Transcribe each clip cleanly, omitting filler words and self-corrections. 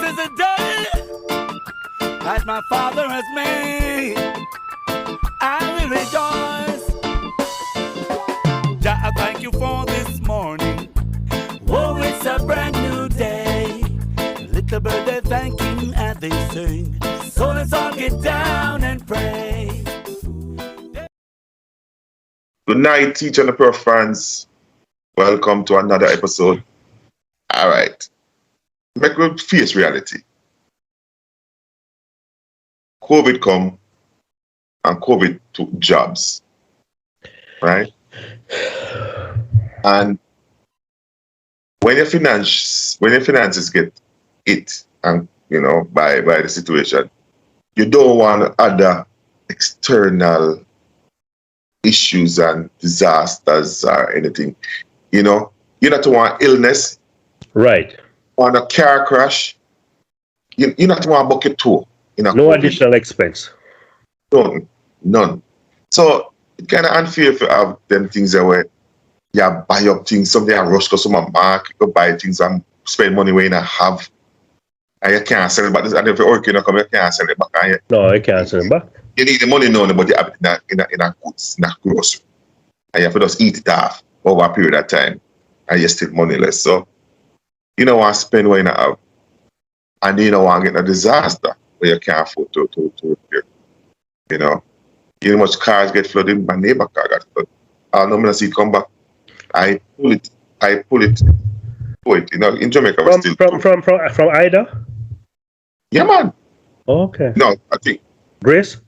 is a day that my Father has made. I will rejoice. Jah, I thank you for this morning. Oh, it's a brand new day. Little bird, they're thanking as they sing. So let's all get down and pray. Good night, teacher and the prof fans. Welcome to another episode. All right. Make we face reality. COVID come and COVID took jobs. Right? And when your finances get hit and by the situation, you don't want other external issues and disasters or anything. You don't want illness. Right. Want a car crash. You don't want a bucket tour. No COVID. additional expense. None. So it's kind of unfair if you have them things that where you buy up things, something you rush to some market, you buy things and spend money where you don't have. And you can't sell it back. And if you're working, you can't sell it back. No, I can't sell it back. You need the money now, but you have it in a goods, in a grocery. And you have to just eat it off over a period of time. And you're still moneyless. So you don't want to spend what you don't have. And you don't want to get a disaster where you can't afford to repair. You know much cars get flooded, my neighbor car got flooded. I don't know see it come back. I pull it. In Jamaica we still from Ida? Yeah, man. Okay. No, I think Grace.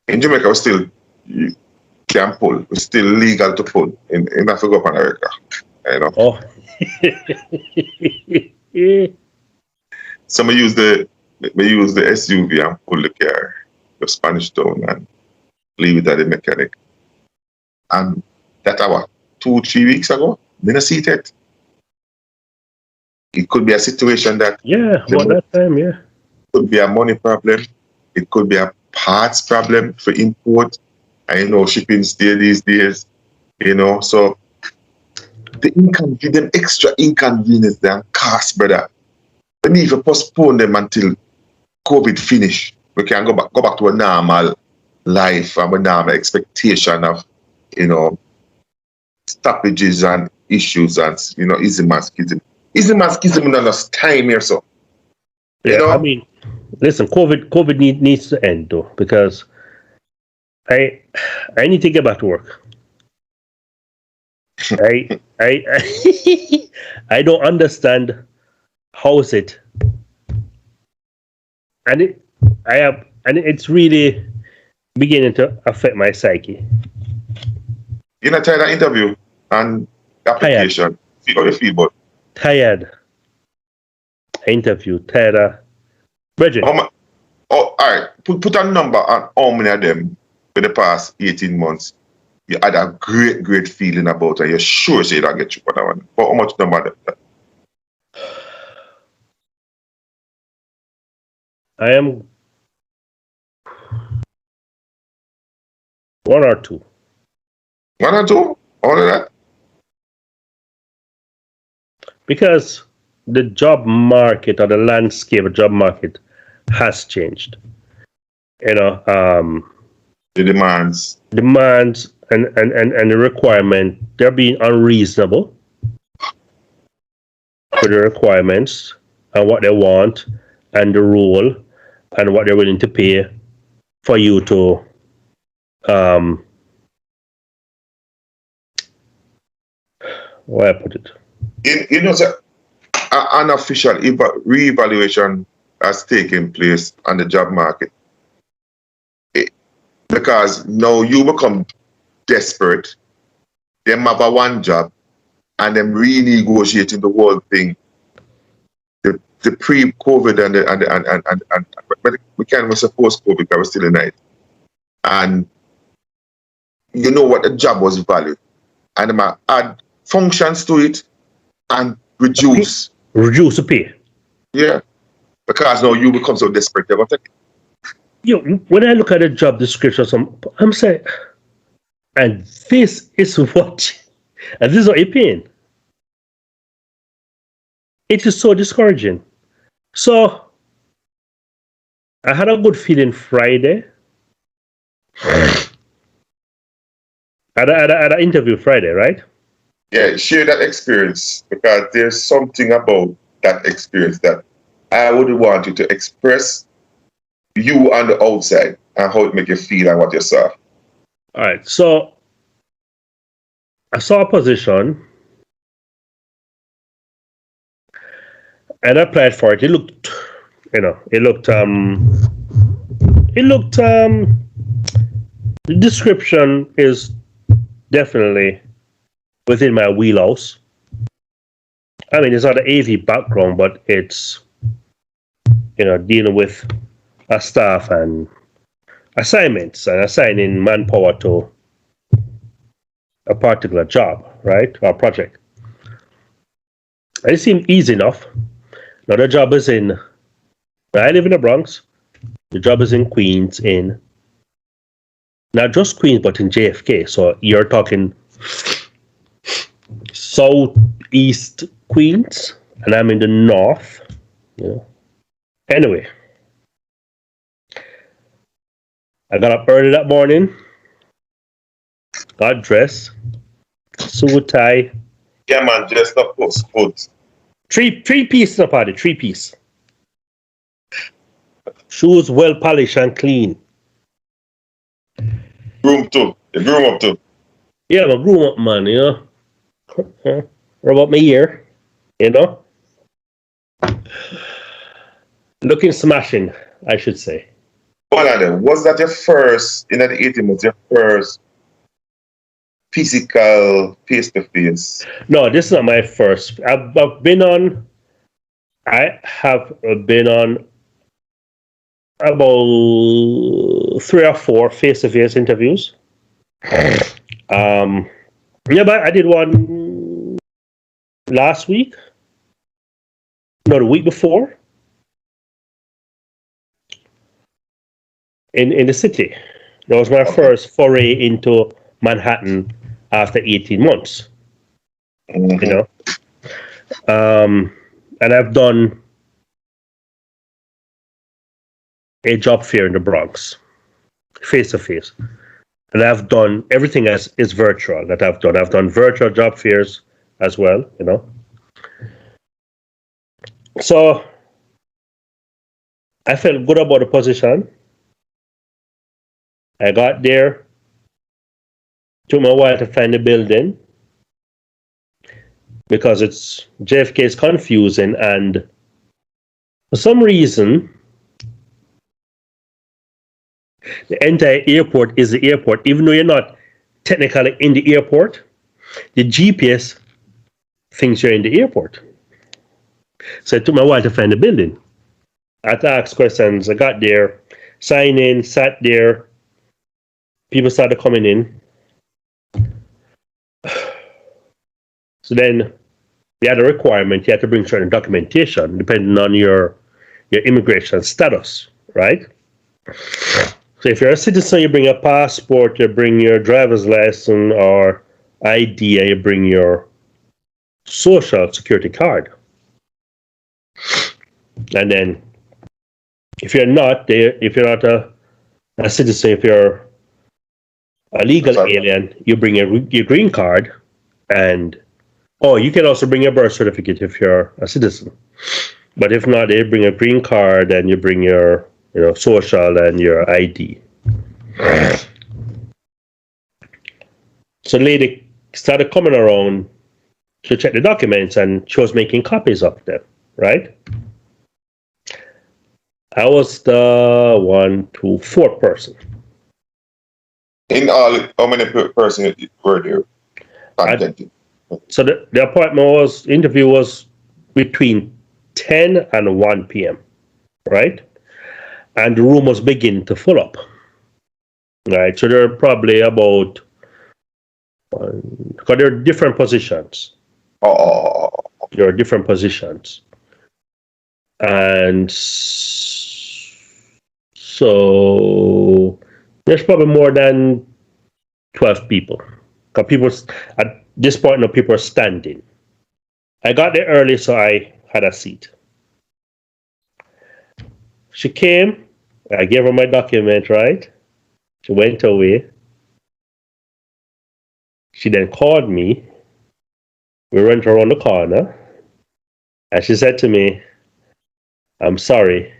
In Jamaica we still you can pull. It's still legal to pull in Africa and America. Oh. So we use the SUV and pull the car to Spanish Town and leave it at the mechanic. And that about 2-3 weeks ago, I didn't see it. It could be a situation that that time, yeah. Could be a money problem. It could be a parts problem for import. And shipping still these days. So the extra inconvenience them cost, brother. We need to postpone them until COVID finish. We can go back to a normal life and a normal expectation of, stoppages and issues and easy masochism. Easy masochism in us time here, so. Yeah, I mean, listen, COVID needs to end though, because I need to get back to work. I I don't understand how is it, and it's really beginning to affect my psyche. You're not tired of interview and application. How you feel, but tired. Interview, tired. Bridget. All right. Put a number on how many of them for the past 18 months you had a great feeling about and you're sure say that get you for that one. But how much number of them? I am 1 or 2. 1 or 2? All of that? Because the job market or the landscape of job market has changed. The demands and the requirement, they're being unreasonable for the requirements and what they want and the role and what they're willing to pay for you to where I put it. An official reevaluation has taken place on the job market. Because now you become desperate, them have a one job and them renegotiating the whole thing. The pre-COVID and but we can't even suppose COVID because we're still in it. And you know what the job was valued. And them add functions to it and reduce the pay. Yeah. Because now you become so desperate. When I look at a job description, I'm saying, and this is what you're paying. it is so discouraging. So I had a good feeling Friday. I had an interview Friday, right? Yeah, share that experience because there's something about that experience that I would want you to express you on the outside and how it make you feel and what you saw. All right. So I saw a position and I applied for it. It looked, the description is definitely within my wheelhouse. I mean, it's not an AV background, but it's, dealing with a staff and assignments and assigning manpower to a particular job, right? Or project. And it seemed easy enough. Now the job is in, I live in the Bronx. The job is in Queens, in not just Queens, but in JFK. So you're talking southeast Queens, and I'm in the north. Anyway, I got up early that morning, got dressed, suit, tie. Yeah, man, dressed up good. Three piece in a party, 3-piece. Shoes well polished and clean. Groom too. The groom up too. Yeah, I'm a groom up man, Rub up my ear, Looking smashing, I should say. One of them, was that your first, in the 18 months, your first physical face-to-face? No, this is not my first. I have been on about 3 or 4 face-to-face interviews. But I did one last week. No, the week before. In the city. That was my first foray into Manhattan after 18 months. Mm-hmm. And I've done a job fair in the Bronx, face to face. And I've done everything as is virtual that I've done. I've done virtual job fairs as well, So I felt good about the position. I got there, took me a while to find the building because it's JFK is confusing, and for some reason the entire airport is the airport, even though you're not technically in the airport. The GPS thinks you're in the airport. So it took me a while to find the building. I had to ask questions. I got there, signed in, sat there. People started coming in. So then you had a requirement, you had to bring certain documentation depending on your immigration status, right? So if you're a citizen, you bring a passport, you bring your driver's license or ID, and you bring your social security card. And then if you're not a citizen, if you're a legal alien, you bring your green card, and you can also bring your birth certificate if you're a citizen. But if not, they bring a green card and you bring your social and your ID. So the lady started coming around to check the documents, and she was making copies of them, right? I was the 4th person. In all, how many persons were there? So the interview was between 10 and 1 p.m., right? And the room was beginning to fill up, right? So there are probably about, because there are different positions. There are different positions. And so there's probably more than 12 people. Because people, at this point, people are standing. I got there early, so I had a seat. She came, I gave her my document, right? She went away. She then called me. We went around the corner. And she said to me, I'm sorry,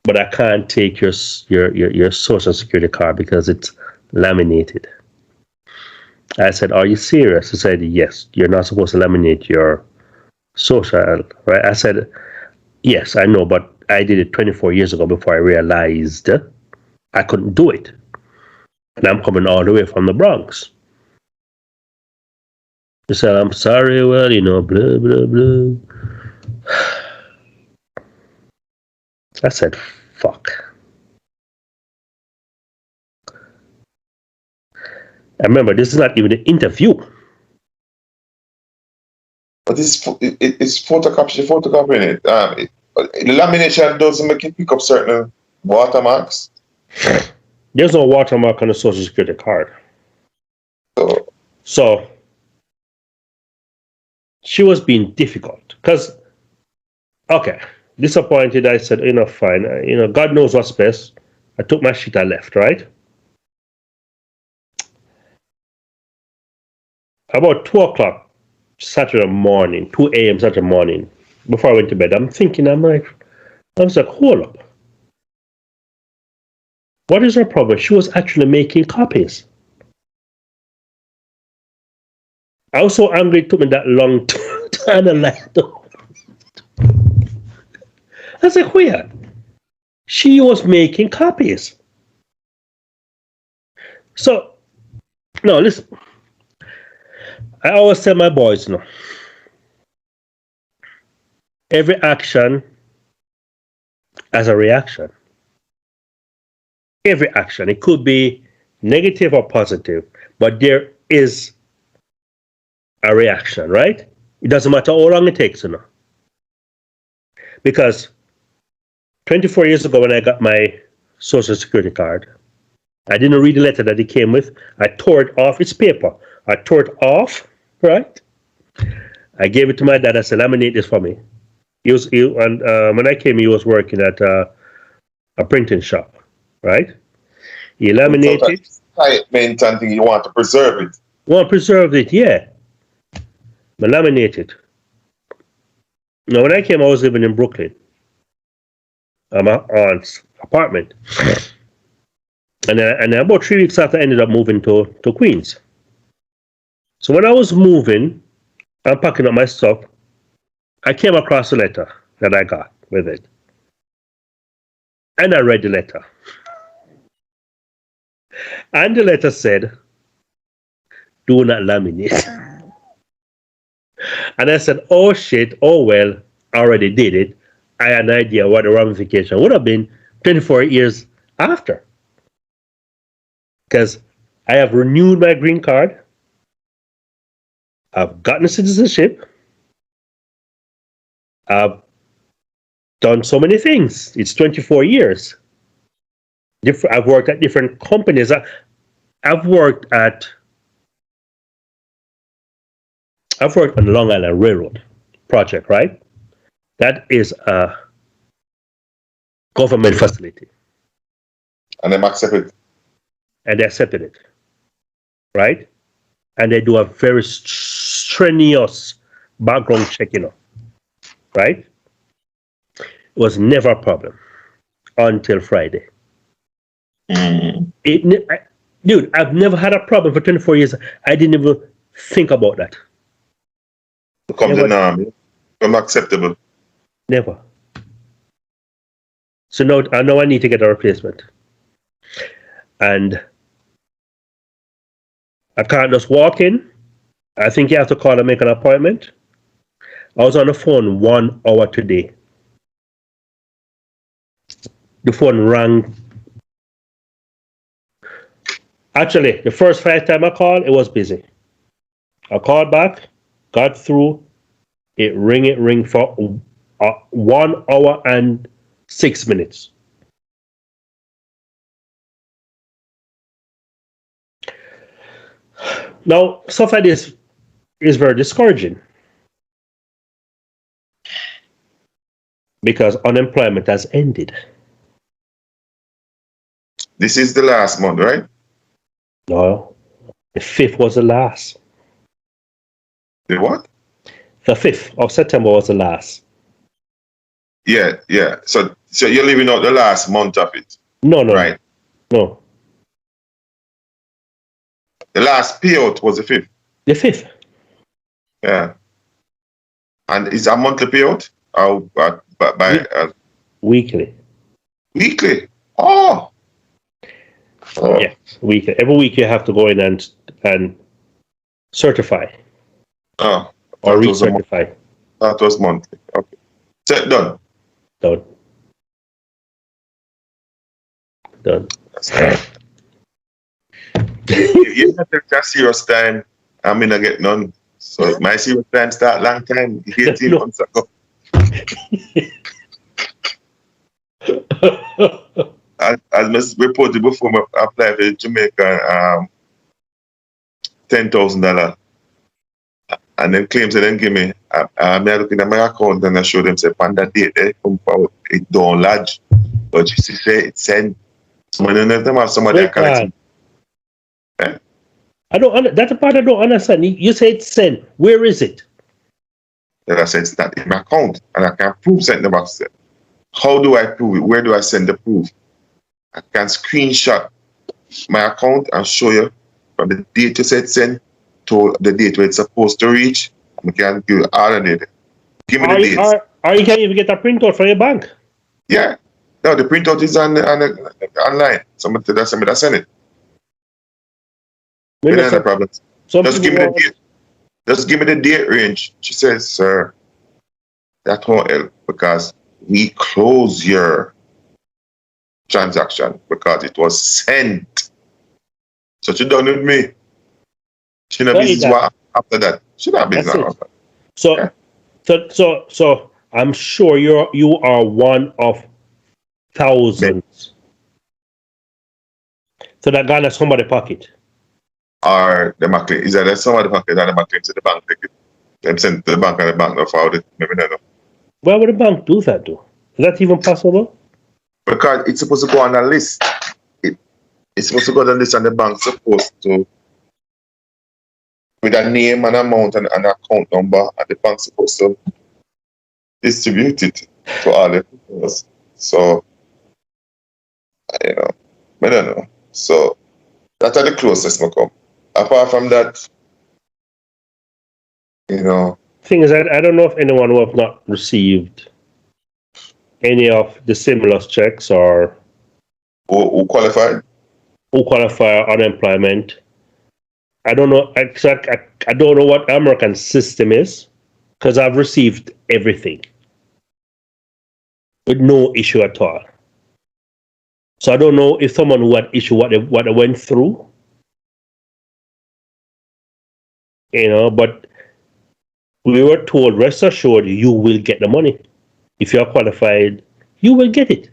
but I can't take your social security card because it's laminated. I said, are you serious? She said, yes, you're not supposed to laminate your social, right? I said, yes, I know, but I did it 24 years ago before I realized I couldn't do it. And I'm coming all the way from the Bronx. She said, I'm sorry, well, blah, blah, blah. I said, fuck. I remember, this is not even an interview. But it's photocopying it. The lamination doesn't make it pick up certain watermarks. There's no watermark on the Social Security card. So she was being difficult because, okay, disappointed. I said, fine. God knows what's best. I took my shit, I left, right? About 2 o'clock Saturday morning, 2 a.m. Saturday morning, before I went to bed, I was like, hold up. What is her problem? She was actually making copies. I was so angry it took me that long to analyze them. I was like, weird. She was making copies. So, no, listen. I always tell my boys, every action has a reaction. Every action. It could be negative or positive, but there is a reaction, right? It doesn't matter how long it takes, Because 24 years ago when I got my Social Security card, I didn't read the letter that it came with. I tore it off its paper. I tore it off, right? I gave it to my dad. I said, laminate this for me. When I came, he was working at a printing shop, right? He laminated. Excitement and thing, you want to preserve it. Want to preserve it, yeah. But laminated. Now, when I came, I was living in Brooklyn. My aunt's apartment. And then about 3 weeks after, I ended up moving to Queens. So when I was moving, I'm packing up my stuff, I came across a letter that I got with it. And I read the letter. And the letter said, do not laminate. And I said, oh shit, oh well, I already did it. I had an idea what the ramification would have been 24 years after. Because I have renewed my green card. I've gotten citizenship. I've done so many things. It's 24 years. I've worked at different companies. I've worked on the Long Island Railroad project, right? That is a government facility. And they accepted it. And they accepted it, right? And they do a very strenuous background check, right? It was never a problem until Friday. Dude, I've never had a problem for 24 years. I didn't even think about that. Become the norm. Become acceptable. Never. So now I know I need to get a replacement. And I can't just walk in. I think you have to call and make an appointment. I was on the phone 1 hour today. The phone rang. Actually, the first 5 times I called, it was busy. I called back, got through. It ring for 1 hour and 6 minutes. Now, stuff like this is very discouraging. because unemployment has ended. This is the last month, right? No, the 5th was the last. The what? The 5th of September was the last. Yeah, yeah. So you're leaving out the last month of it, No, right? no. The last payout was the 5th. The 5th. Yeah. And is a monthly payout? Or Weekly. weekly? Oh. Yeah, weekly. Every week you have to go in and certify Oh. or That was a month. recertify. That was monthly. Okay. Set done. Done. That's fine. You have to take a serious time. I'm gonna get none. So my serious time start long time, 18 No. months ago. As I reported before, I applied for Jamaica $10,000. And then claims they didn't give me. I'm looking at my account and I showed them say on that date they come out it don't lodge. But you see say it's sent. Somebody know them have somebody Wait, collect. Eh? I don't. That's the part I don't understand. You said send. Where is it? Then I said it's not in my account and I can prove sent them back. How do I prove it? Where do I send the proof? I can screenshot my account and show you from the date you said send to the date where it's supposed to reach. I can give you all of it. Give me the dates. Or you can even get a printout from your bank. Yeah. No, the printout is online. Somebody that send it. We don't have no problems. Just give me the date. Just give me the date range. She says, sir, that won't help because we close your transaction because it was sent. So she done with me. She not business after that. She not business after that. So, yeah. so I'm sure you are one of thousands. So that gone to somebody's pocket. Or the market is that somebody pocket and the market to the bank take it. Them send to the bank and the bank not forward it. Maybe not. Why would the bank do that though? Is that even possible? Because it's supposed to go on a list. It's supposed to go on a list and the bank's supposed to with a name and amount and an account number and the bank's supposed to distribute it to all the people. So I don't know. So that's the closest I come. Apart from that, Thing is, I don't know if anyone who have not received any of the stimulus checks or who qualified? Who qualify unemployment. I don't know. I don't know what American system is because I've received everything with no issue at all. So I don't know if someone who had issue what they went through. But we were told, rest assured, you will get the money. If you are qualified, you will get it.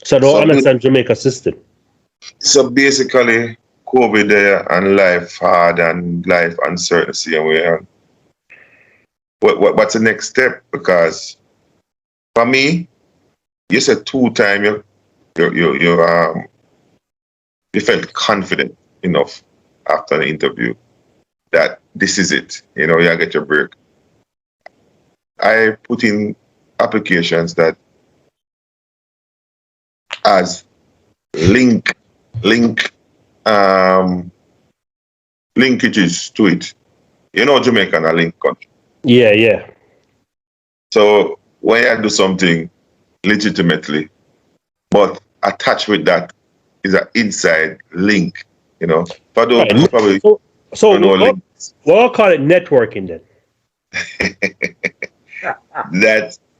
So I don't understand Jamaica's system. So basically, COVID there and life hard and life uncertainty and we are. What's the next step? Because for me, you said 2 times you felt confident enough after the interview that this is it. You get your break. I put in applications that as linkages to it. Jamaica a link country. Yeah. So when I do something legitimately, but attached with that is an inside link, For those who probably don't know links. We'll call it networking then.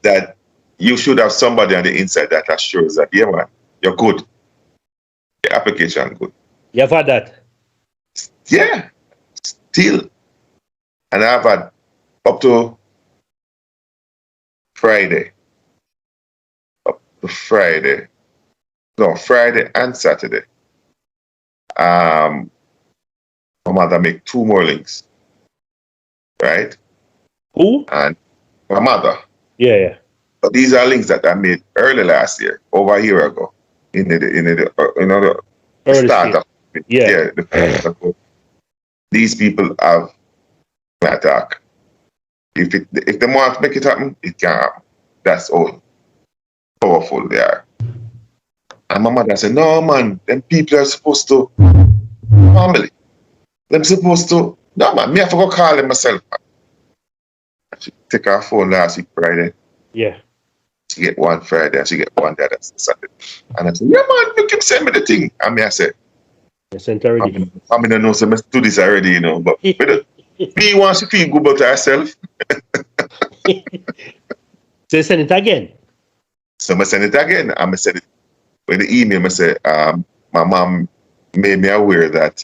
that you should have somebody on the inside that assures that, yeah, man, you're good. The application good. You've had that? Yeah, still. And I've had up to Friday. Friday and Saturday. My mother make 2 more links. Right? Who? and my mother. Yeah. But these are links that I made early last year, over a year ago, the Early start stage. of it. Yeah. These people have an attack. If they want to make it happen, it can happen. That's all powerful they are. And my mother said, "No, man, them people are supposed to family. Them supposed to no man. Me have to go call them myself." She take her phone last week Friday. Yeah. She get one Friday and she get one that Saturday. And I said, "Yeah, man, you can send me the thing." And me I said, I sent already. I mean, I know some do this already, you know, but me wants to feel good about herself. So send it again. So I send it again. And I said it with the email. I said, my mom made me aware that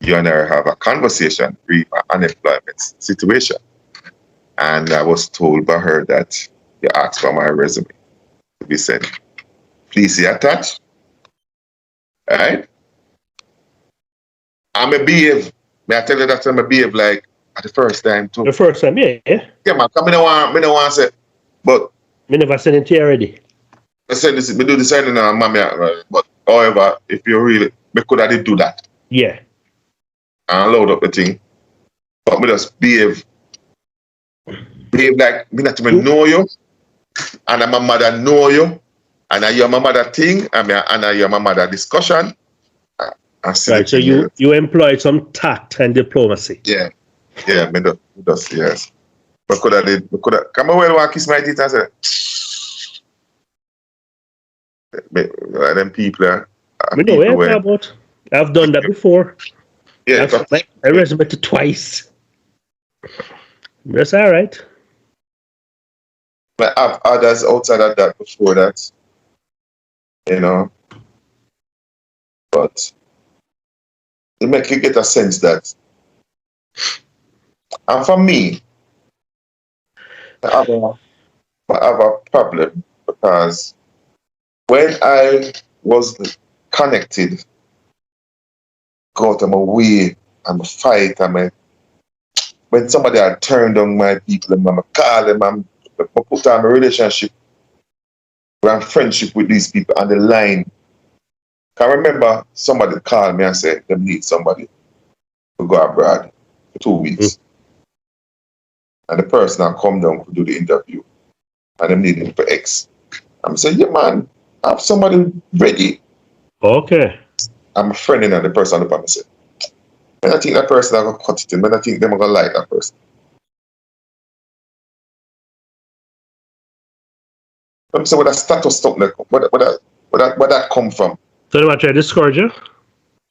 you and her have a conversation re my unemployment situation. And I was told by her that you asked for my resume to be sent. Please see attached. All right? I'm a behave. May I tell you that I'm a behave like at the first time too? The first time, yeah. Yeah, man. Come in, I don't want to say, but Me never sent it to you already. I said this, we do the signing now, mommy. But however, if you really, we could have do that Yeah. and load up the thing. But me just behave like me not even know you, and my mother know you, and I hear my mother thing, and I hear my mother discussion. Right. So you employed some tact and diplomacy. Yeah, me does yes. But could have come away and kiss my teeth and say, them people are know what I'm about. I've done that before. Yeah, I've sent my resume to twice. That's all right. But I have others outside of that before that, you know. But it make you get a sense that, and for me, I have a problem because when I was connected, go out of my way and fight, when somebody had turned on my people, and I call them, and put on a relationship, and friendship with these people on the line. I remember somebody called me and said they need somebody to go abroad for 2 weeks. And the person had come down to do the interview and they needed him for X. I'm saying, yeah man, I have somebody ready. Okay. I'm a friend and the person looked at me and said, I think that person are gonna cut it in, I think they're gonna like that person. I'm saying, what that status stuff like, where that come from? So they want to try to discourage you?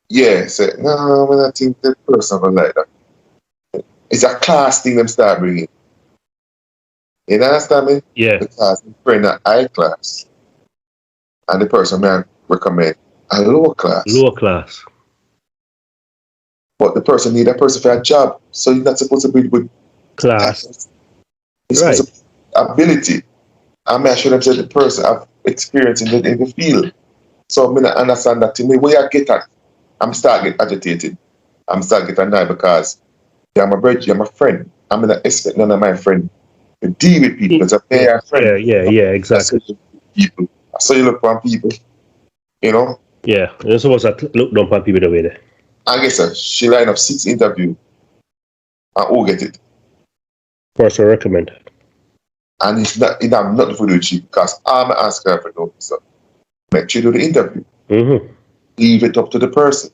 Yeah, say, no, I think that person gonna like that. It's a class thing them start bringing. You understand me? Yeah. Because I'm friend at high class. And the person may recommend a lower class. Lower class. But the person need a person for a job. So you're not supposed to be with class. It's right. Ability. I'm sure them say the person have experience in the field. So I not understand that to me. Where I get at, I'm start get agitated. I'm start get annoyed because you're my brother, you're my friend. I'm not expect none of my friend to deal with people because they are friends. Yeah, exactly. People. So you look for people, you know? Yeah, you're supposed to look down on people the way there. I guess she line up 6 interviews and who get it? Person recommend. And it have nothing to do with you because I'm asking her for no so make sure you do the interview. Mm-hmm. Leave it up to the person.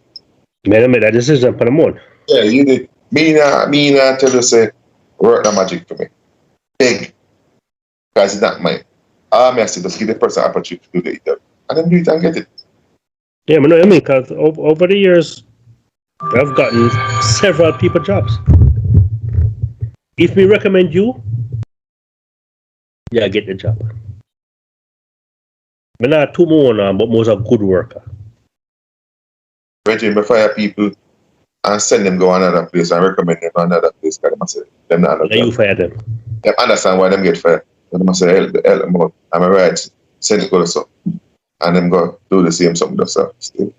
Man, I made that decision for the month. Yeah, you did. Me not tell you say work the magic for me. Big. Because it's not mine. All I say just give the person an opportunity to do the interview. And then do it and get it. Yeah, I know what I mean, because over the years I've gotten several people jobs. If we recommend you, yeah, get the job. But not too more now, but most a good worker. When me fire people and send them go another place and recommend them another place, because they say them not another. You fire them. They understand why them get fired. They must say help them out. I'm a right, send it go to some. And them go do the same something themselves still.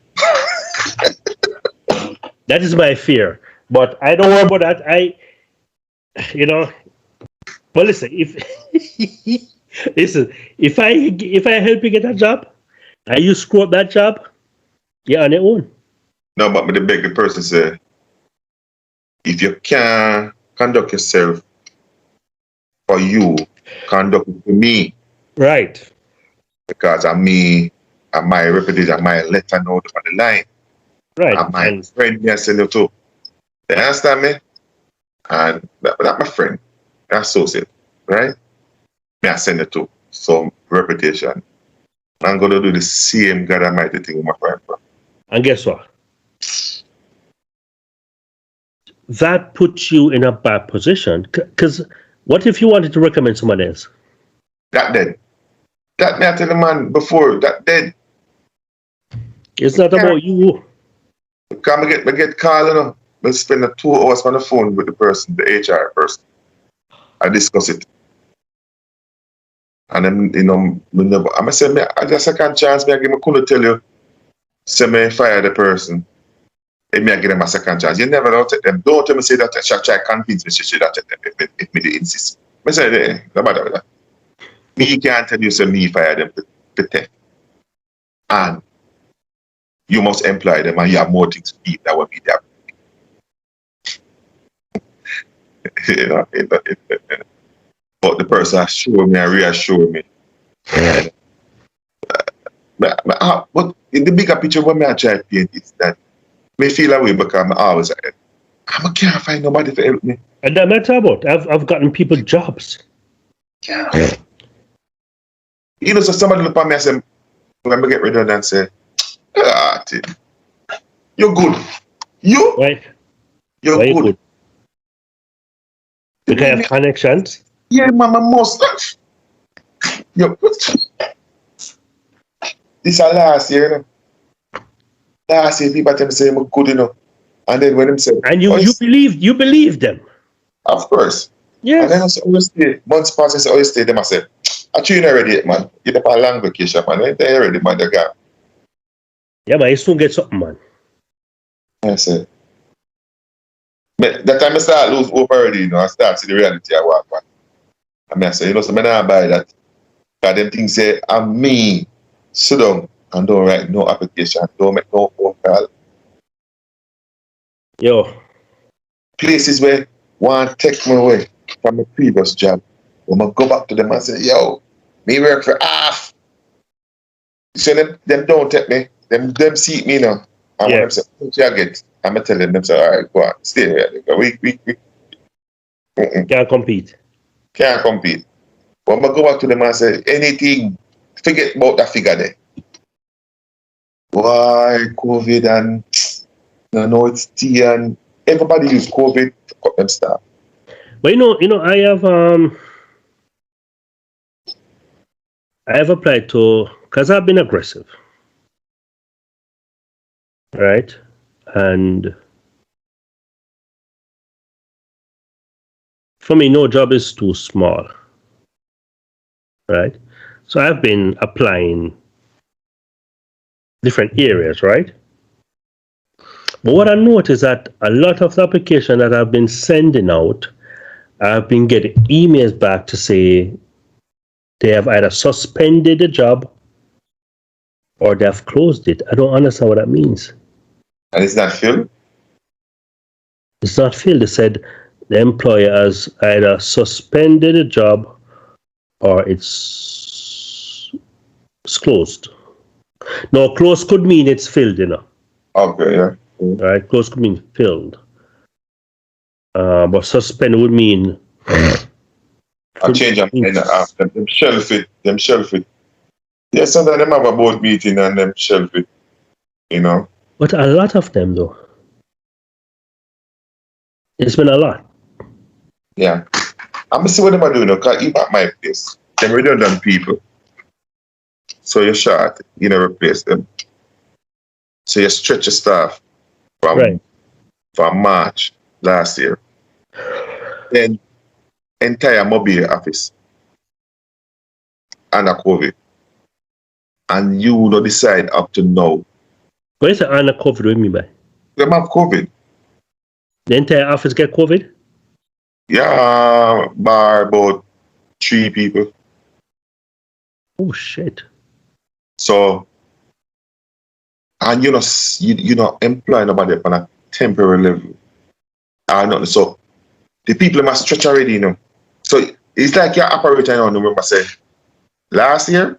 That is my fear. But I don't worry about that. you know, well, listen, if listen, if I help you get a job and you screw up that job, you're on your own. No, but me the beg the person say, if you can't conduct yourself for you, conduct it for me. Right. Because I'm me and my reputation, and my letter note on the line. Right. And my friend me I send it to. You understand me? And that's my friend, associate, right? Me I send it to some reputation. I'm gonna do the same God Almighty thing with my friend. And guess what? That puts you in a bad position. Because what if you wanted to recommend someone else? That dead. That me I tell the man before, that dead. It's not about you. Because I get called, you know. I spend 2 hours on the phone with the person, the HR person. I discuss it. And then, you know, I say, I just a second chance, I couldn't tell you, say me fire the person. If me I give them a second chance. You never know take them. Don't tell me say that she try convince me she should have take them if me they insist. I say, no matter with that. Me can't tell you say me fire them to theft. And you must employ them and you have more things to eat than what we have. you know, but the person assure me and reassure me. But in the bigger picture, what I try to paint is that me feel that way because I always I can't find nobody to help me. And that matter about. I've gotten people jobs. Yeah. You know, so somebody look at me and say, when I get redundant and say, Tim, you're good. You? Right. You're Why good. Because I have connections. Yeah, mama must. You're good. This is last year, you know. Last year, people tell me say I'm good, you know. And then when them say, and you believe them. Of course. Yes. And then I say, oh, you stay. Months pass, I say, oh, you stay. Them I say, I tune already, man. You're on a long vacation, man. They're already, man. They're gone. Yeah, but you soon get something, man. I said, that time I start lose hope already, you know. I start see the reality I walk back. And I say, you know, so I don't buy that. Because them things say, I'm me. Sit down and don't write no application. Don't make no phone call. Yo. Places where want to take me away from my previous job. When I go back to them and say, yo, me work for half. So them don't take me. Them seat me now. And when them say, what you get? I'm going to tell them, say, all right, go on, stay here. We can't compete. Can't compete. When I go back to them and say, anything, forget about that figure there. Why COVID and no, it's tea and everybody use COVID to cut them staff. But you know, I have applied to, because I've been aggressive, right? And for me, no job is too small, right? So I've been applying different areas, right? But what I noticed is that a lot of the applications that I've been sending out, I've been getting emails back to say they have either suspended the job or they have closed it. I don't understand what that means. And it's not filled? It's not filled. They said the employer has either suspended the job or it's closed. No, closed could mean it's filled, you know. Okay, yeah. Right, closed could mean filled. But suspend would mean I change them after them shelf it. Yeah, sometimes them have a board meeting and them shelf it, you know. But a lot of them though. It's been a lot. Yeah. I'm gonna see what them are doing now, because even at my place, them redundant people. So you're short, you never replace them. So you stretch your staff from March last year. Then entire mobile office under COVID. And you don't decide up to now. What is it under COVID? What do you mean by? Them have COVID. The entire office get COVID? Yeah, bar about 3 people. Oh shit. So, and you know, employ nobody on a temporary level. Nothing. So the people must stretch already, you know. So it's like your operator, you know, remember say, last year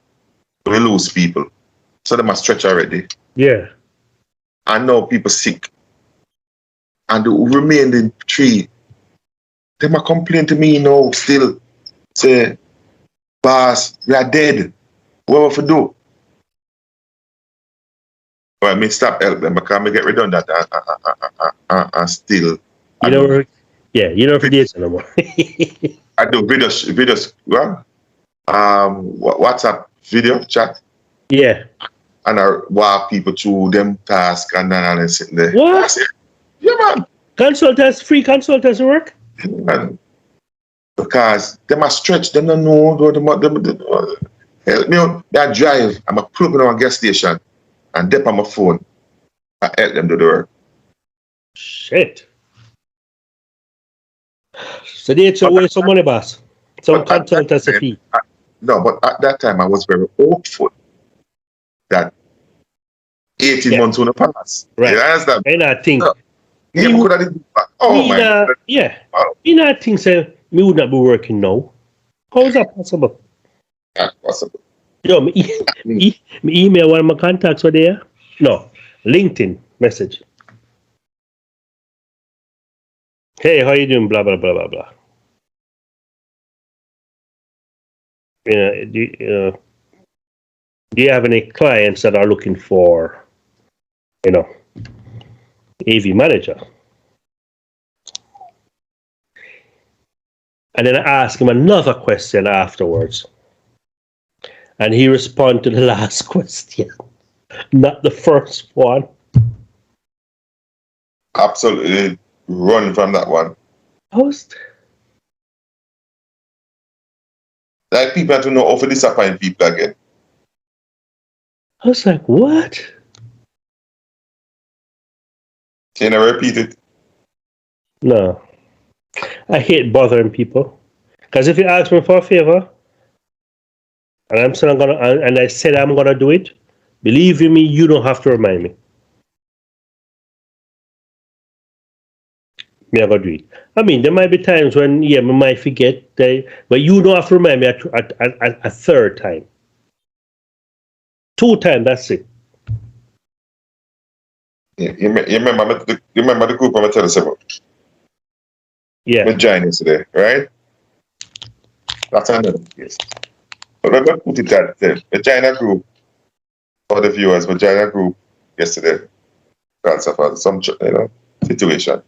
we lose people. So they must stretch already. Yeah. And now people sick. And the remaining 3, they might complain to me, you know, still say, boss, we are dead. What we do? Well, me stop help them because me get redundant and still I You do know, yeah, you know, for dates no more. I do videos, well, WhatsApp video chat, Yeah. and I walk people through them tasks and then I sitting there. What? That's it. Yeah, man. Free consultants work? And because them are stretch, them don't know, help me out. They drive, I'm a plug in on a gas station and dip on my phone. I help them do the work. Shit. So they took away some money, boss. Some But at that consultancy time, fee. no, but at that time I was very hopeful that 18 Yeah. months will pass. Right. You understand? And I think No. Yeah, me, but could I do that? Oh me my God. yeah. Oh, Me not think say me would not be working now. How is that possible? that's possible. Yo, me email one of my contacts were there. No. LinkedIn message. Hey, how you doing? Blah blah blah blah blah. Do you have any clients that are looking for, you know, AV manager? And then I ask him another question afterwards. And he responded to the last question, not the first one. Absolutely run from that one. Host? Like people have to know how to disappoint people again. I was like, what? Can I repeat it? No. I hate bothering people. Because if you ask me for a favor, and I'm saying and I said I'm gonna do it, believe in me, you don't have to remind me. Me, I gotta do it. I mean, there might be times when, yeah, we might forget, but you don't have to remind me a third time. 2 times, that's it. Yeah, you remember the group I'm telling you about? Yeah. We joined yesterday, right? That's another case. But we're going to put it that way. We joined a group, for the viewers, we joined a group yesterday because of some situation.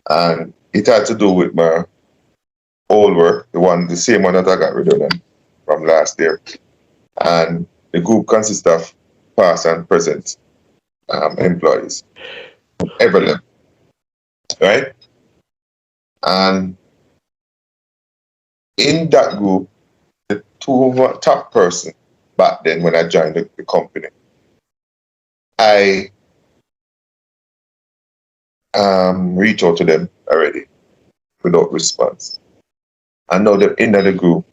And it had to do with my old work, the same one that I got redundant from last year. And the group consists of past and present employees, every level, right? And in that group, the 2 top person back then when I joined the company, I reached out to them already without response. I know they're in the group.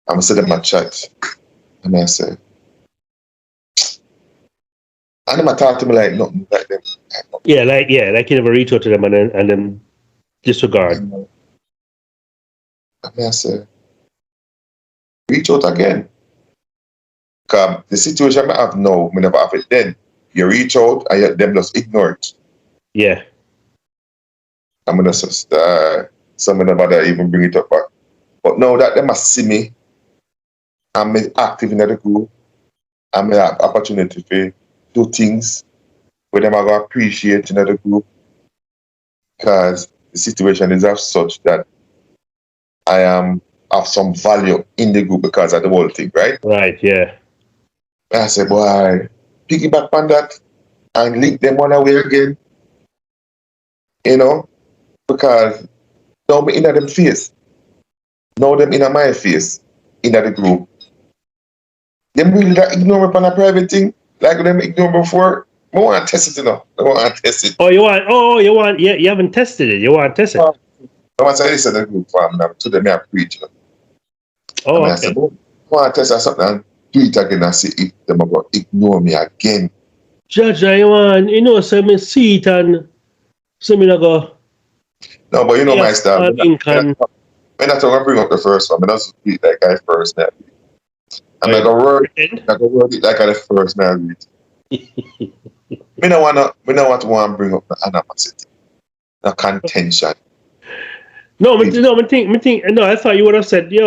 I'm gonna sit in my chat and I say, and them talk to me like nothing like them. Like you never reach out to them and then disregard. And I say, reach out again. Because the situation I have now, I never have it then. You reach out and them just ignore it. Yeah. I'm gonna just some of them bother even bring it up back. But now that they must see me, I'm active in the group, I'm have opportunity to do things where them are gonna appreciate in the group. Because the situation is of such that I am of some value in the group because of the whole thing, right? Right, yeah. I said, boy, piggyback on that and link them on away again. You know? Because now me in them face. Now them in my face in the group. Them really that ignore me on a private thing, like them ignore before. I want to test it, you know. I want to test it. Yeah, you haven't tested it. You want to test it. I want to listen to the group from them. To them, I preach. You know. Oh, I okay. said, I want to test something and do it again and see if them are going to ignore me again. Judge, so me see it and so me go. No, but you know my style. I'm I'm not going to bring up the first one. I'm not speak that guy first now. I'm not going to word it like the first now. We don't want to bring up the animosity, the contention. No, I thought you would have said, Trevor,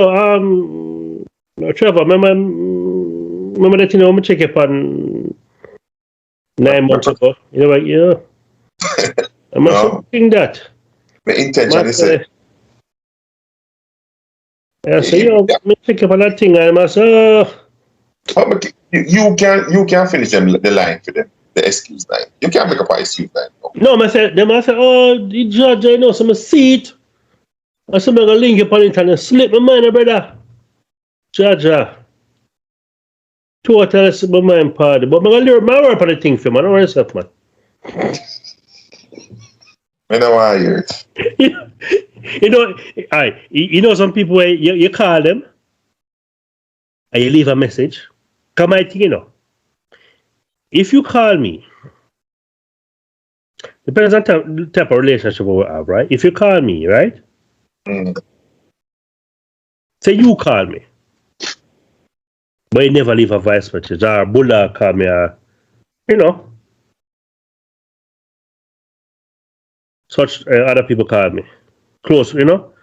remember that, I'm check up on 9 months ago. I'm not thinking that. My intention is it. Yeah, so me check up on that thing and I say, you can finish the line for them, the excuse line. You can't make up an excuse line. No, I said, the judge, I know some seat. I said, I'm going to link up on it and slip my mind, brother. Judge, totally slip my mind, party. But I'm going to learn my work on the thing for man. I don't want yourself, man. I don't want to hear it. Some people where you call them and you leave a message. Come I think, if you call me, depends on the type of relationship we have, right? If you call me, right? Say you call me, but you never leave a voice message, or Bulla call me, or such other people call me. Close, you don't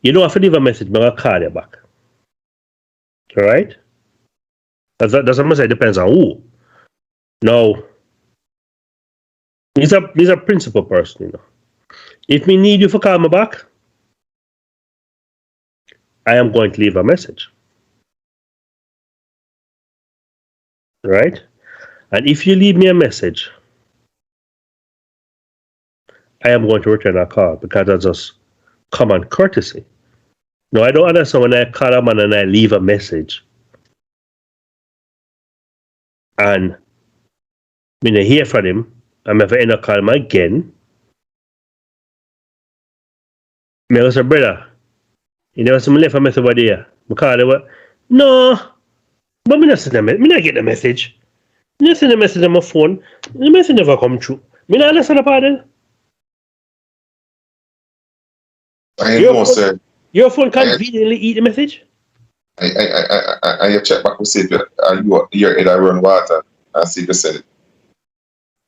have to leave a message, but I'll call you back. Alright? That's what I'm saying, depends on who. Now, these are principal person, If me need you for call me back, I am going to leave a message. Right? And if you leave me a message, I am going to return a call because that's just common courtesy. No, I don't understand when I call a man and I leave a message and when I hear from him, I'm ever end up calling him again. I say, brother, you never see me left a message over there. I call him, no, but I not get the message. I not send the message on my phone. The message never come through. I not understand the part of it. Your phone conveniently eat the message? I check back to see if you're in a run water and see if you send it.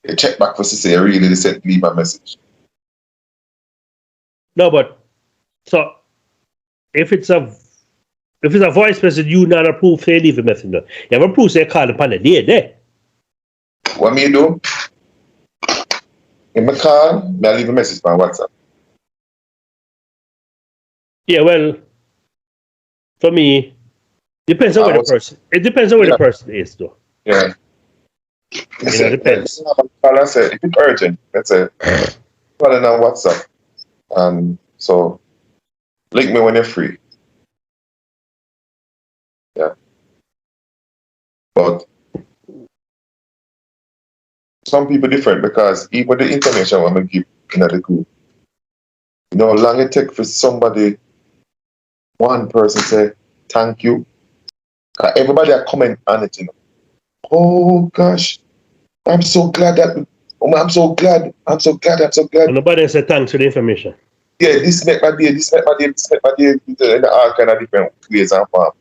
You check back to see if you really sent me my message. No, but so if it's a voice message, you not approve, say leave a message. You have approved, say call upon the day there. What me do? In my call, I leave a message on WhatsApp. Yeah, well, for me, depends on where the person. It depends on where the person is, though. Yeah. It depends. I said, if it's urgent, let's say, call it on WhatsApp. And so, link me when you're free. Yeah. But some people different because even the information I'm going to give in the group, how long it take for somebody, one person say, thank you. Everybody are comment on it, Oh gosh, I'm so glad that, I'm so glad. And nobody said thanks for the information. Yeah, this make my day, in all kind of different ways and form.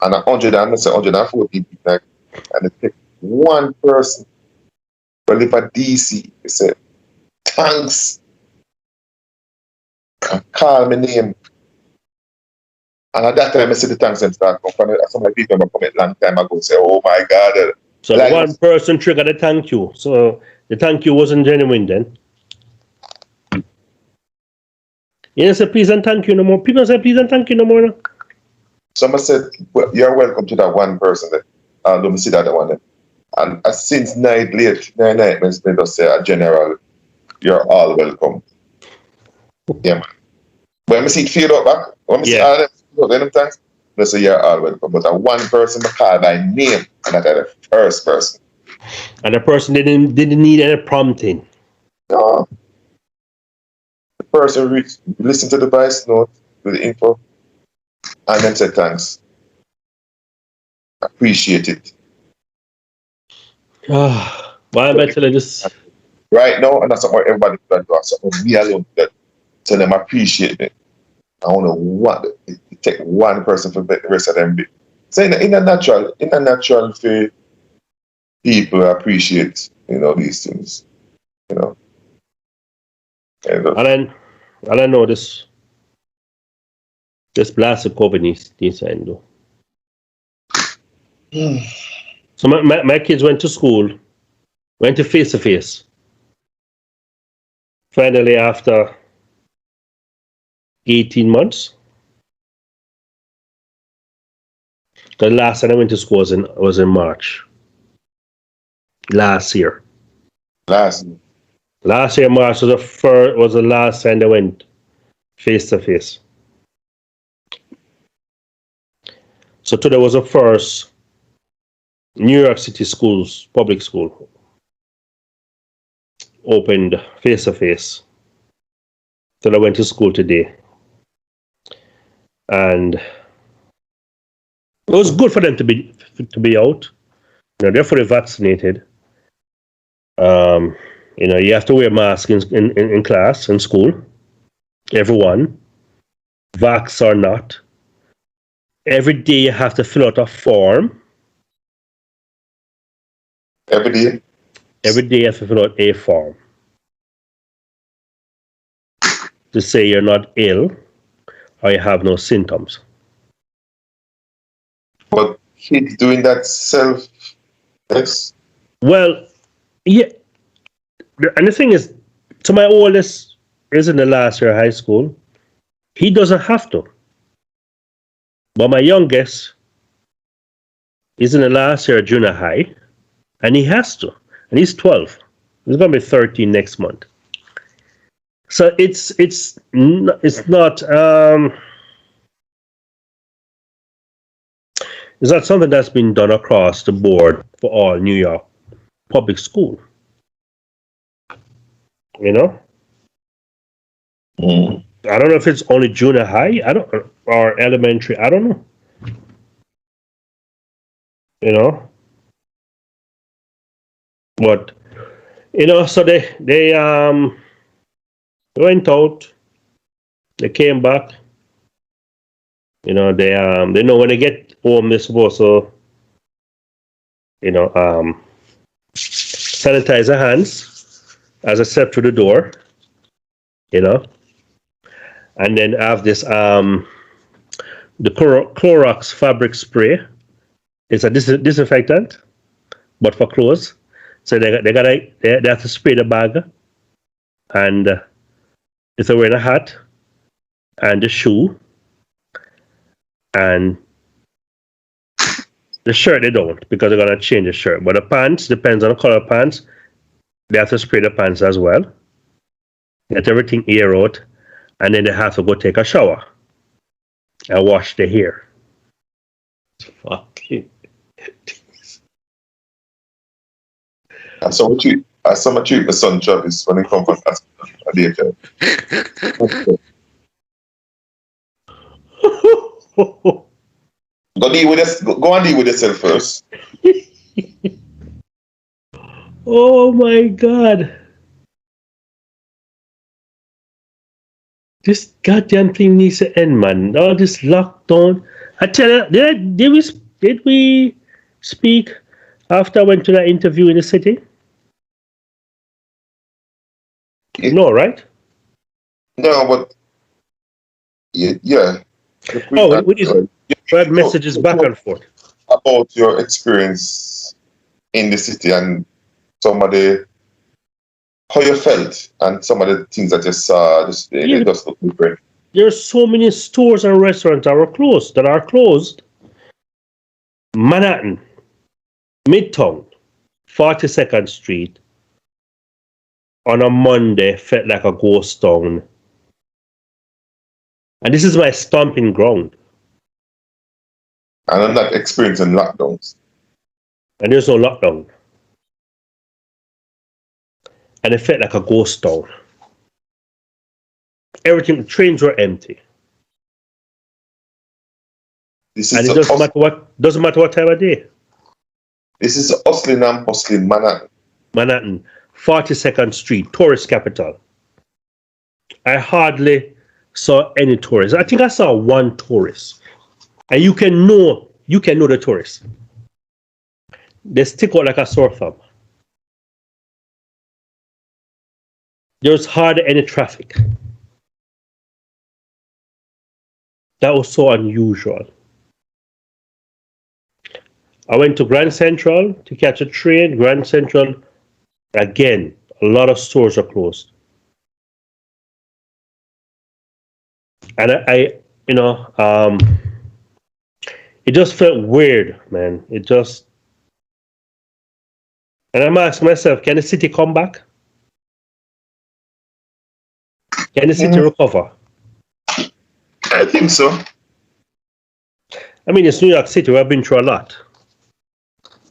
And 140 people, like, and it take one person, but if a DC, they say, thanks, and call my name. And at that time, I see the thanks and start coming. Some of the people come a long time ago say, oh my God. So like, one person triggered the thank you. So the thank you wasn't genuine then. You don't say please and thank you no more. People say please and thank you no more. No? Someone said, well, you're welcome to that one person. Let me see that one. And since late night, they just say, a general, you're all welcome. Yeah, man. When I see it fade up back, when I see all them thanks, they say, you're all welcome. But one person I call by name, and that's the first person. And the person didn't need any prompting. No, the person listen to the voice note with the info and then say thanks. Appreciate it. Why am I telling this? Right now, and that's what everybody can do. So me alone that tell them appreciate it. I don't know what it take one person for the rest of them be. So in a natural way, people appreciate, these things. And And I know this blasted COVID needs to end though. So my kids went to school, went to face. Finally, after 18 months. The last time I went to school was in March. Last year. Last year, March was the last time I went face to face. So today was the first New York City schools, public school, opened face to face. So I went to school today. And it was good for them to be out. They're fully vaccinated. You have to wear masks in class, in school. Everyone, vax or not. Every day you have to fill out a form. Every day? Every day you have to fill out a form to say you're not ill or you have no symptoms. But kids doing that self-test? Well, yeah. And the thing is, so my oldest is in the last year of high school. He doesn't have to. But my youngest is in the last year of junior high, and he has to. And he's 12. He's going to be 13 next month. So it's not it's not something that's been done across the board for all New York public school. Mm. I don't know if it's only junior high, or elementary. I don't know. But so they went out. They came back. They know when they get home they're supposed to sanitize their hands as I step through the door. And then have this the Clorox fabric spray. It's a disinfectant, but for clothes. So they have to spray the bag, and if they're wearing a hat and the shoe, and the shirt they don't, because they're gonna change the shirt. But the pants, depends on the color of pants, they have to spray the pants as well. Get everything air out, and then they have to go take a shower and wash their hair. Fucking. And so much treat my son Travis when he come from a daycare. Go and deal with yourself first. Oh my God. This goddamn thing needs to end, man. All this lockdown. I tell you, did we speak after I went to that interview in the city? No, right? No, but yeah. We had messages back and forth about your experience in the city and some of the how you felt and some of the things that you saw. They just look different. There's so many stores and restaurants that are closed. Manhattan, Midtown, 42nd Street. On a Monday felt like a ghost town. And this is my stomping ground. And I'm not experiencing lockdowns. And there's no lockdown. and it felt like a ghost town. Everything, the trains were empty. And it doesn't matter what time of day. This is hustling and bustling Manhattan, 42nd Street, tourist capital. I hardly saw any tourists. I think I saw one tourist. And you can know the tourists. They stick out like a sore thumb. There's hardly any traffic. That was so unusual. I went to Grand Central to catch a train. Grand Central, again, a lot of stores are closed. And it just felt weird, man. And I'm asking myself, can the city come back? Can the city recover? I think so. I mean, it's New York City. We've been through a lot.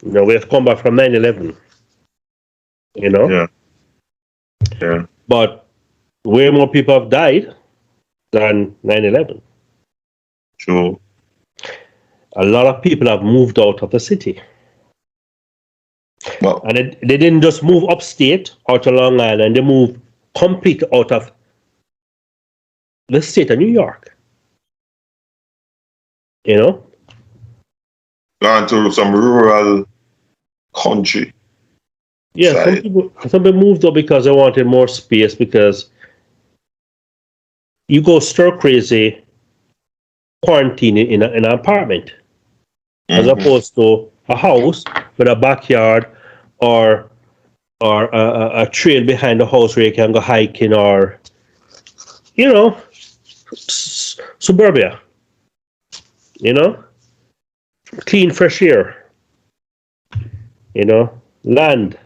We have come back from 9/11. Yeah. But way more people have died than 9/11. True. A lot of people have moved out of the city. Well, And they didn't just move upstate, out to Long Island. They moved completely out of the state of New York. Gone to some rural country. Yeah, some people moved out because they wanted more space, because you go stir crazy quarantining in an apartment, as opposed to a house with a backyard or a trail behind the house where you can go hiking, or suburbia. Clean, fresh air. Land.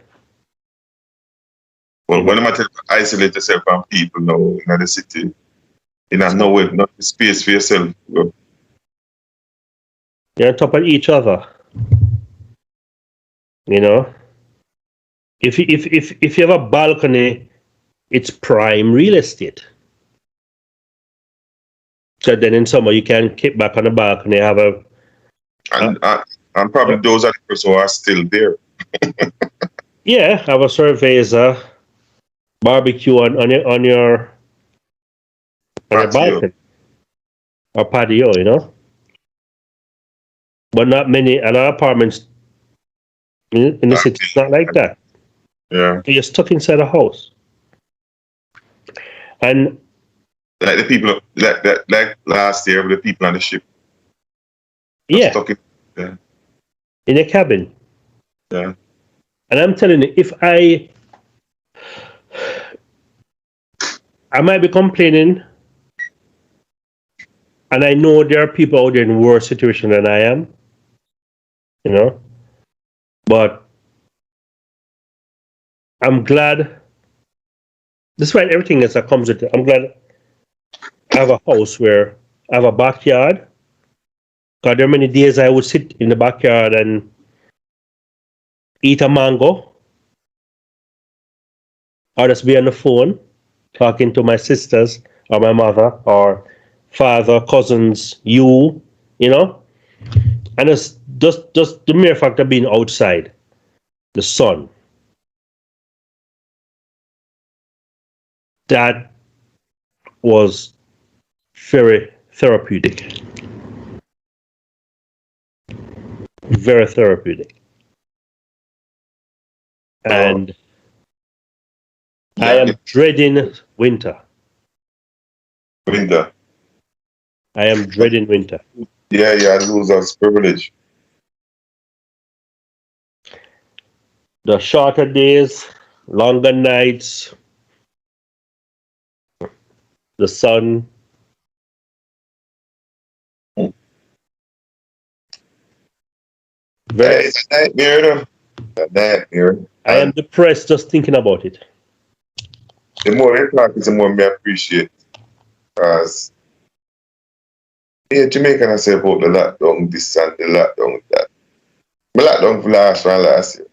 Well, when I'm isolate yourself from people now in the city, nowhere, not space for yourself. You're on top of each other. If you have a balcony, it's prime real estate. So then in summer you can kick back on the balcony, have a and probably those are the people who are still there. Yeah, have a cerveza, barbecue on your balcony or patio, But not many, a lot of apartments in the city, it's not like that. Yeah. You're stuck inside a house. And like the people, like last year, with the people on the ship. Yeah. Stuck in a cabin. Yeah. And I'm telling you, if I might be complaining, and I know there are people out there in worse situation than I am, but I'm glad, despite everything else that comes with it, I'm glad I have a house where I have a backyard. Because there are many days I would sit in the backyard and eat a mango, or just be on the phone talking to my sisters or my mother or father, cousins, and it's just the mere fact of being outside, the sun. That was very therapeutic. Very therapeutic. And I am dreading winter. Winter. I am dreading winter. Yeah, lose us privilege. The shorter days, longer nights, the sun. It's a nightmare. A nightmare. I am depressed just thinking about it. The more I talk, the more I appreciate. Because Jamaican, I say about the lockdown this and the lockdown that. The lockdown for last year.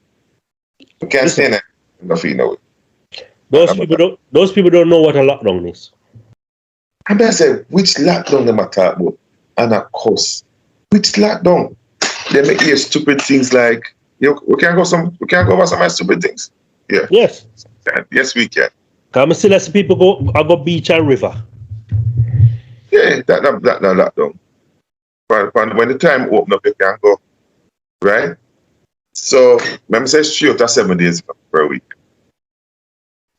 We can't say that. Nothing now. Those people don't know what a lockdown is. And I said, which lockdown them I talk about? And of course, which lockdown? They make you stupid things like we can go over some of my stupid things. Yeah. Yes. Yes, we can. Come still let people go beach and river. Yeah, that lockdown. But when the time open up, you can go. Right? So let me say straight after 7 days per week.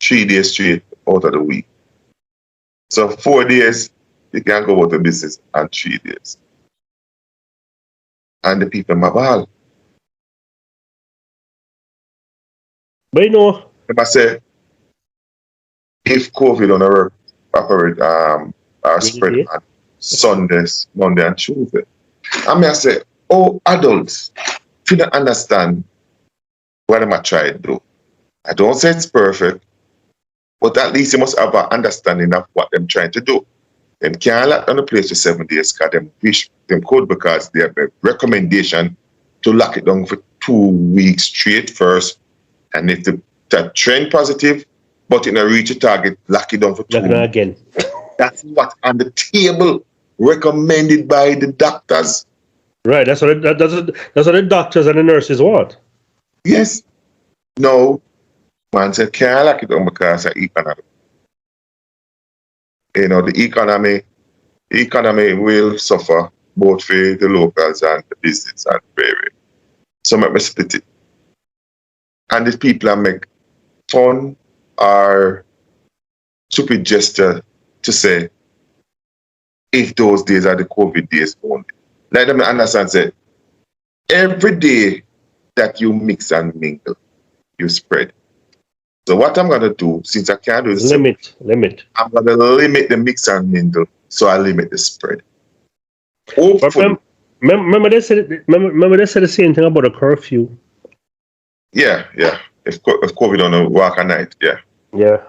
3 days straight out of the week. So 4 days you can go out of business and 3 days. And the people in my ball. But you know, If I say if COVID don't operate or spread on Sundays, Monday and Tuesday. I mean I say, oh adults, if you don't understand what am I trying to do. I don't say it's perfect, but at least you must have an understanding of what they're trying to do. Them can't lock down the place for 7 days because them wish them could because they have a recommendation to lock it down for 2 weeks straight first. And if the trend positive, but in a reach a target, lock it down for 2 weeks. Again. That's what's on the table recommended by the doctors. Right, that's what the doctors and the nurses want. Yes. No. Man said, can't lock it down because of economy. You know, the economy will suffer both for the locals and the business and very. So let me split it. And these people that make fun or stupid gesture to say, if those days are the COVID days only. Let them understand, say, every day that you mix and mingle, you spread. So what I'm going to do, since I can't do this, limit. I'm going to limit the mix and mingle, so I limit the spread. Hopefully. Remember they said the same thing about a curfew. Yeah. If COVID don't work at night, yeah. Yeah.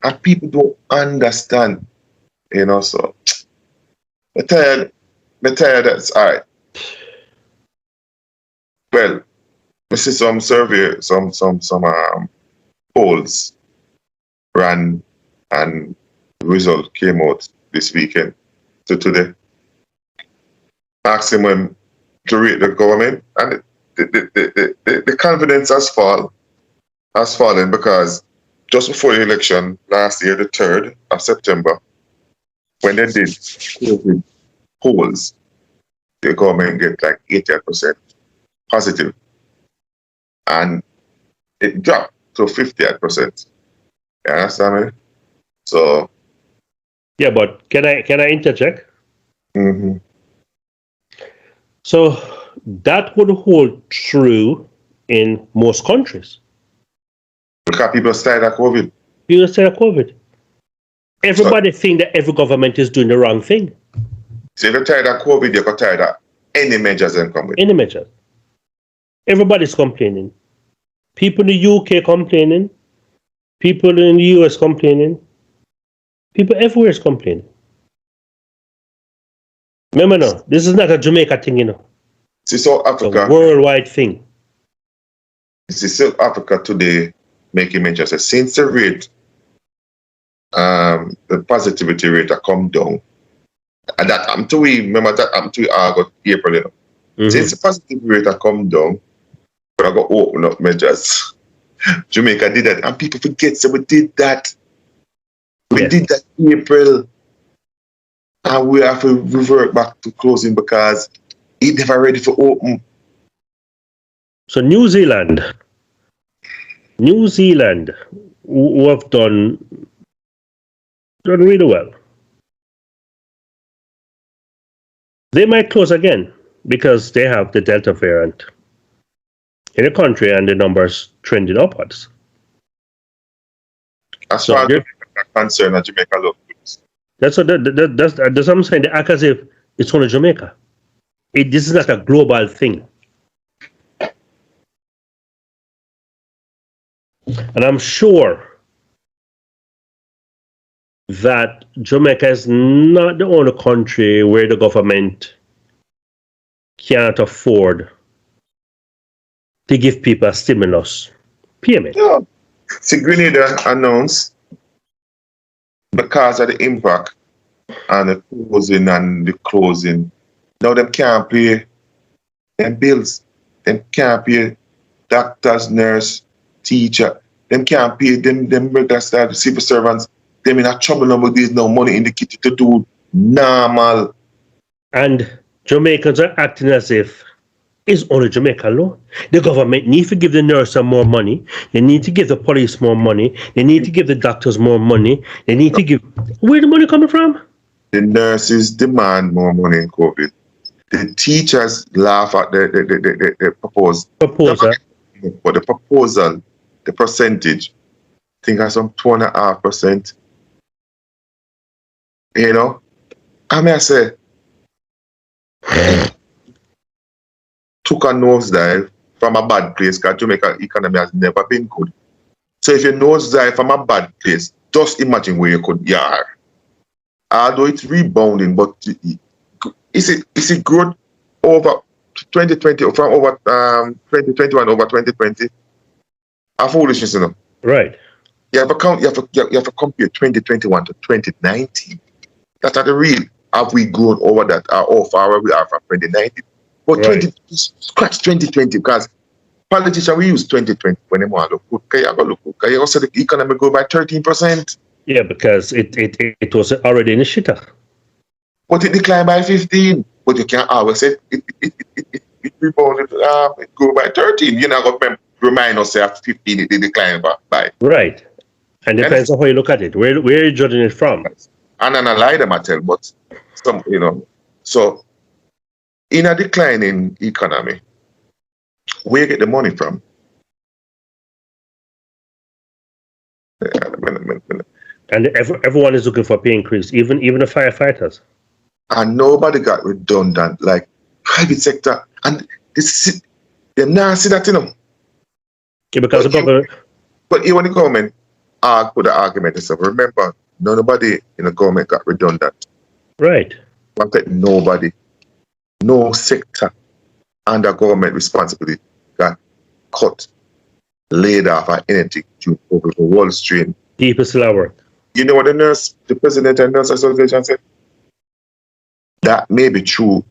And people don't understand, you know, so I tell you that's all right. Well, I see some survey, some polls ran and the result came out this weekend to today. Asking them to rate the government, and the confidence has fallen because just before the election last year, the 3rd of September, when they did COVID polls, the government get like 88% positive, and it dropped to 58%. You understand me? So yeah, but can I interject? Mm-hmm. So that would hold true in most countries. Because people started at COVID. Everybody think that every government is doing the wrong thing. So if you're tired of COVID, you're tired of any measures that come with. Any measures. Everybody's complaining. People in the UK complaining. People in the US complaining. People everywhere is complaining. Remember now, this is not a Jamaica thing, you know. See, South Africa. It's a worldwide thing. See, South Africa today making measures. Since the rate, the positivity rate have come down. And that happened to August, April, you know. Mm-hmm. Since the positivity rate have come down, we're going to open up measures. Jamaica did that. And people forget, so we did that. We did that in April. And we have to revert back to closing because it never ready for open. So New Zealand, who have done really well. They might close again because they have the Delta variant in the country and the numbers trending upwards. As far as Jamaica concerned, that Jamaica looks. That's what I'm saying. They act as if it's only Jamaica. This is not a global thing. And I'm sure that Jamaica is not the only country where the government can't afford to give people a stimulus payment. Yeah. See, Grenada announced because of the impact and the closing and the closing. Now them can't pay them bills. Them can't pay doctors, nurse, teacher. Them can't pay them regular staff, civil servants. Them in a trouble number. There's no money in the kitty to do normal. And Jamaicans are acting as if it's only Jamaica alone. The government needs to give the nurse more money. They need to give the police more money. They need to give the doctors more money. They need to give. Where the money coming from? The nurses demand more money in COVID. The teachers laugh at the proposal. But the proposal, the percentage, I think that's some 2.5%. You know? I mean, I say, took a nosedive from a bad place because Jamaica economy has never been good. So if you nosedive from a bad place, just imagine where you could are. Although it's rebounding, but is it growth over 2020 from over 2021 over 2020? A foolishness, you know. Right. You have to compare 2021 to 2019. That's not the real. Have we grown over that? How far we are from 2019? But Right. scratch 2020 because politicians we use 2020 when they want to look good. Can you also the economy go by 13%? Yeah, because it was already in the shitter. But it declined by 15. But you can't always say it rebounded, it grew by 13. You're not going to remind us that 15 it declined by. Right. And depends on how you look at it. Where are you judging it from? And I lie them I tell, but some, you know. So in a declining economy, where you get the money from? And everyone is looking for pay increase, even the firefighters. And nobody got redundant like private sector. And this them now see that, you know. Yeah, because the government. But even the government put the argument and stuff. Remember, nobody in the government got redundant. Right. Nobody, no sector under government responsibility got cut, laid off, or anything due over the Wall Street. People still at work. You know what the president and nurse association said? That may be true,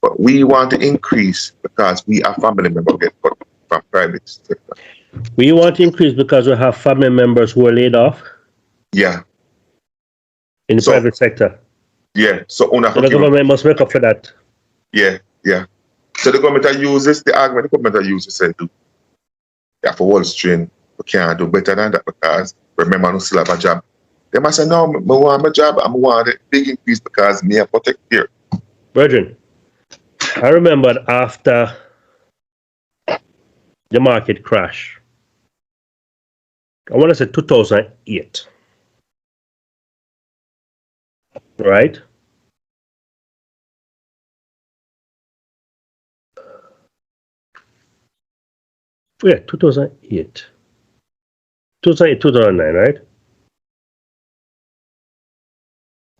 but we want to increase because we are family members get cut from private sector. We want to increase because we have family members who are laid off. Yeah. In the private sector. Yeah. So the government must make up for that. Yeah. So the government uses the argument. The government uses said, yeah, for Wall Street, we can't do better than that because remember, I still have a job. They must say, no, I want my job. I want a big increase because me I protect here. Virgin, I remember after the market crash, I want to say 2008, right? Yeah, 2008. 2008, 2009, right?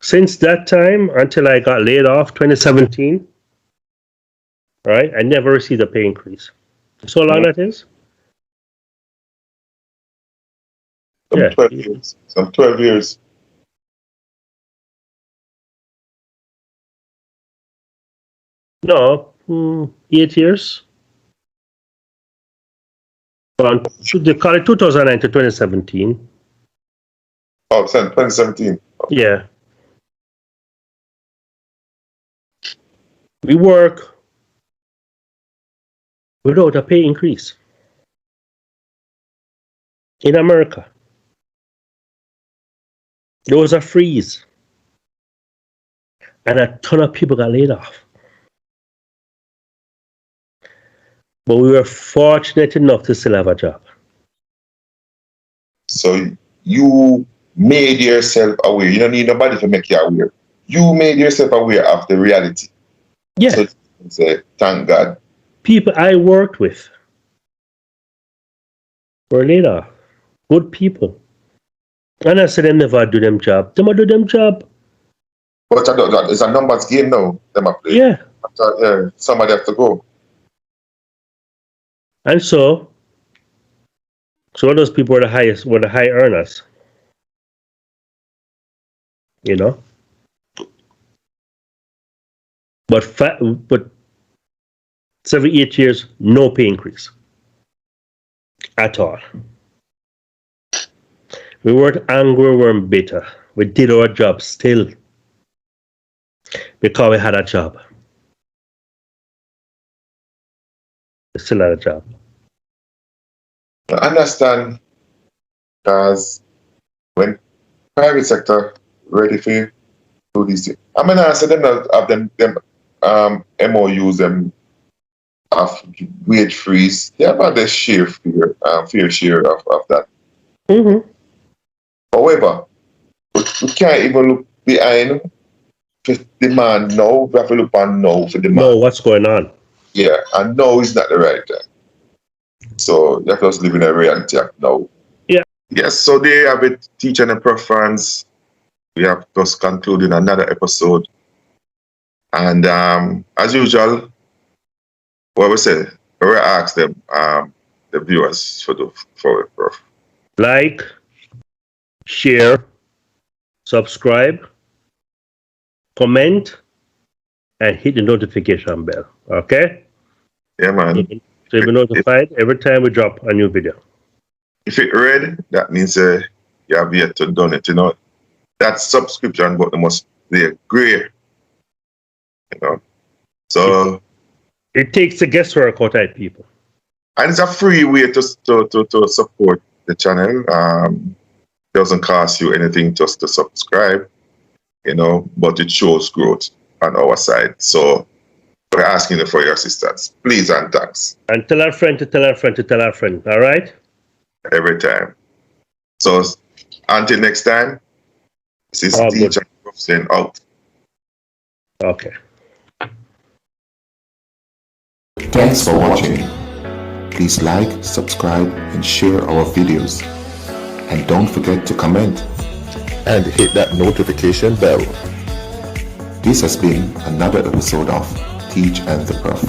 Since that time until I got laid off, 2017, right? I never received a pay increase. So long that is? Some 12 years. Some 12 years. No, 8 years. They call it 2009 to 2017. Oh, 2017. Yeah. We work without a pay increase in America. There was a freeze, and a ton of people got laid off. But we were fortunate enough to still have a job. So you made yourself aware. You don't need nobody to make you aware. You made yourself aware of the reality. Yeah. So say, thank God. People I worked with were laid off. Good people. And I said, them never do them job. Them do them job. But it's a numbers game now. Them a play. Yeah. Somebody have to go. And so So those people were the high earners. You know? But 7, 8 years, no pay increase. At all. We weren't angry, we weren't bitter. We did our job still. Because we had a job. We still had a job. I understand, because when private sector ready for do these things, I mean, I said them not have them MOUs, them of wage freeze. They have their fair share of that. Mm-hmm. However, we can't even look behind for demand now. We have to look on now for demand. Know what's going on. Yeah, and now is not the right time. So let us live in a reality of now. Yeah. Yes, so they have it, teacher and prof fans. We have just concluded another episode. And as usual, what we say, we ask them, the viewers for prof. Like, share, subscribe, comment, and hit the notification bell. Okay? Yeah, man. So you'll be notified every time we drop a new video. If it red, that means you have yet to done it, you know. That subscription button must be gray. You know. So it takes the guesswork out of people. And it's a free way to support the channel. Doesn't cost you anything just to subscribe, you know, but it shows growth on our side. So we're asking you for your assistance. Please and thanks. And tell our friend to tell our friend to tell our friend, all right? Every time. So until next time, this is Teacher saying out. Okay. Thanks for watching. Please like, subscribe, and share our videos. And don't forget to comment. And hit that notification bell. This has been another episode of Teach and the Prof.